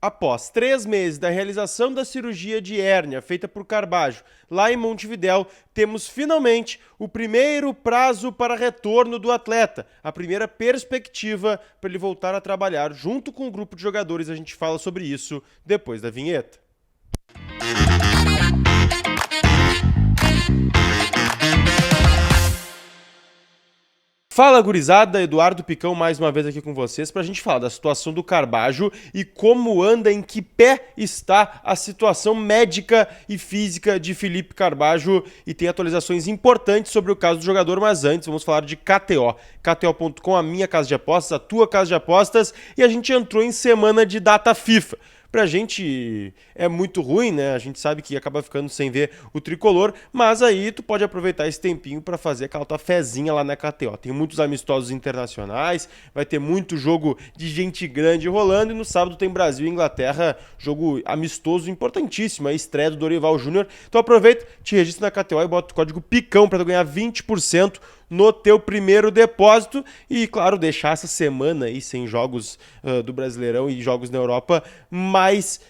Após 3 meses da realização da cirurgia de hérnia feita por Carbajo lá em Montevidéu, temos finalmente o primeiro prazo para retorno do atleta, a primeira perspectiva para ele voltar a trabalhar junto com o grupo de jogadores. A gente fala sobre isso depois da vinheta. Fala, gurizada, Eduardo Picão mais uma vez aqui com vocês para a gente falar da situação do Carbajo e como anda, em que pé está a situação médica e física de Felipe Carbajo, e tem atualizações importantes sobre o caso do jogador, mas antes vamos falar de KTO. KTO.com, a minha casa de apostas, a tua casa de apostas, e a gente entrou em semana de data FIFA. Pra gente é muito ruim, né? A gente sabe que acaba ficando sem ver o tricolor, mas aí tu pode aproveitar esse tempinho para fazer aquela tua fezinha lá na KTO. Tem muitos amistosos internacionais, vai ter muito jogo de gente grande rolando, e no sábado tem Brasil e Inglaterra, jogo amistoso importantíssimo, a estreia do Dorival Júnior. Então aproveita, te registra na KTO e bota o código PICão para tu ganhar 20% no teu primeiro depósito e, claro, deixar essa semana aí sem jogos do Brasileirão e jogos na Europa mais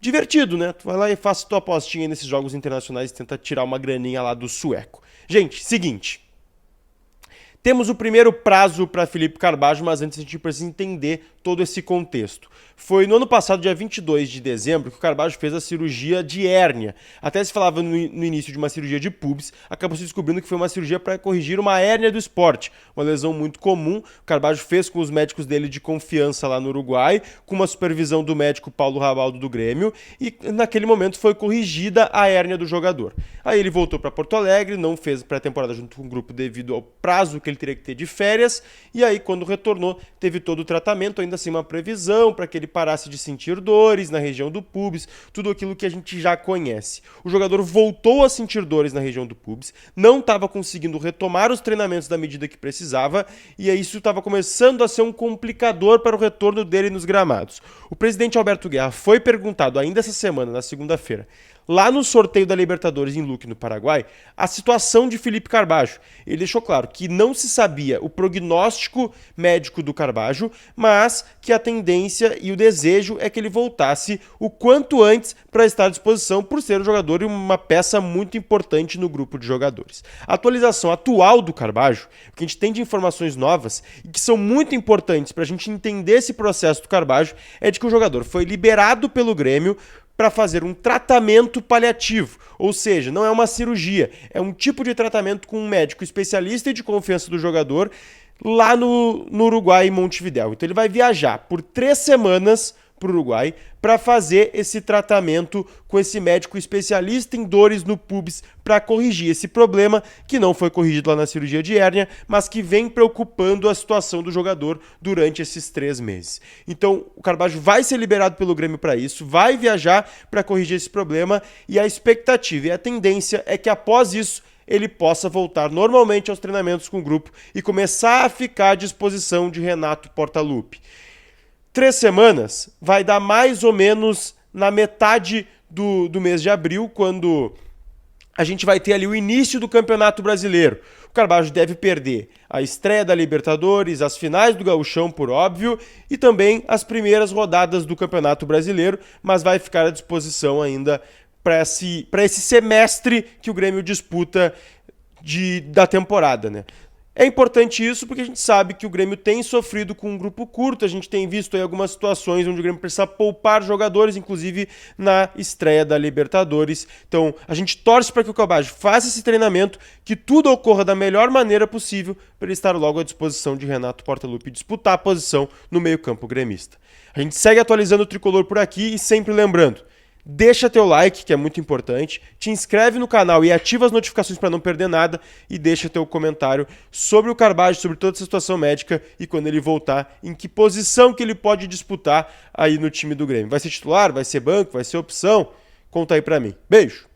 divertido, né? Tu vai lá e faz tua apostinha nesses jogos internacionais e tenta tirar uma graninha lá do sueco. Gente, seguinte, temos o primeiro prazo para Felipe Carbajo, mas antes a gente precisa entender todo esse contexto. Foi no ano passado, dia 22 de dezembro, que o Carbajo fez a cirurgia de hérnia. Até se falava no início de uma cirurgia de pubis, acabou se descobrindo que foi uma cirurgia para corrigir uma hérnia do esporte, uma lesão muito comum. O Carbajo fez com os médicos dele de confiança lá no Uruguai, com uma supervisão do médico Paulo Rabaldo do Grêmio, e naquele momento foi corrigida a hérnia do jogador. Aí ele voltou para Porto Alegre, não fez pré-temporada junto com o grupo devido ao prazo que ele teria que ter de férias, e aí quando retornou teve todo o tratamento, ainda assim uma previsão para que ele parasse de sentir dores na região do pubis, tudo aquilo que a gente já conhece. O jogador voltou a sentir dores na região do pubis, não estava conseguindo retomar os treinamentos da medida que precisava, e aí isso estava começando a ser um complicador para o retorno dele nos gramados. O presidente Alberto Guerra foi perguntado ainda essa semana, na segunda-feira, lá no sorteio da Libertadores em Luque, no Paraguai, a situação de Felipe Carbajo. Ele deixou claro que não se sabia o prognóstico médico do Carbajo, mas que a tendência e o desejo é que ele voltasse o quanto antes para estar à disposição, por ser um jogador e uma peça muito importante no grupo de jogadores. A atualização atual do Carbajo, o que a gente tem de informações novas e que são muito importantes para a gente entender esse processo do Carbajo, é de que o jogador foi liberado pelo Grêmio para fazer um tratamento paliativo, ou seja, não é uma cirurgia, é um tipo de tratamento com um médico especialista e de confiança do jogador lá no Uruguai, em Montevidéu. Então ele vai viajar por 3 semanas para o Uruguai para fazer esse tratamento com esse médico especialista em dores no pubis para corrigir esse problema que não foi corrigido lá na cirurgia de hérnia, mas que vem preocupando a situação do jogador durante esses 3 meses. Então o Carbajo vai ser liberado pelo Grêmio para isso, vai viajar para corrigir esse problema, e a expectativa e a tendência é que após isso ele possa voltar normalmente aos treinamentos com o grupo e começar a ficar à disposição de Renato Portaluppi. 3 semanas vai dar mais ou menos na metade do mês de abril, quando a gente vai ter ali o início do Campeonato Brasileiro. O Carbajo deve perder a estreia da Libertadores, as finais do Gauchão, por óbvio, e também as primeiras rodadas do Campeonato Brasileiro, mas vai ficar à disposição ainda para esse semestre que o Grêmio disputa da temporada, né? É importante isso porque a gente sabe que o Grêmio tem sofrido com um grupo curto, a gente tem visto aí algumas situações onde o Grêmio precisa poupar jogadores, inclusive na estreia da Libertadores. Então a gente torce para que o Carbajo faça esse treinamento, que tudo ocorra da melhor maneira possível para ele estar logo à disposição de Renato Portaluppi e disputar a posição no meio-campo gremista. A gente segue atualizando o Tricolor por aqui e sempre lembrando, deixa teu like, que é muito importante, te inscreve no canal e ativa as notificações para não perder nada, e deixa teu comentário sobre o Carbajo, sobre toda essa situação médica e quando ele voltar, em que posição que ele pode disputar aí no time do Grêmio. Vai ser titular? Vai ser banco? Vai ser opção? Conta aí para mim. Beijo!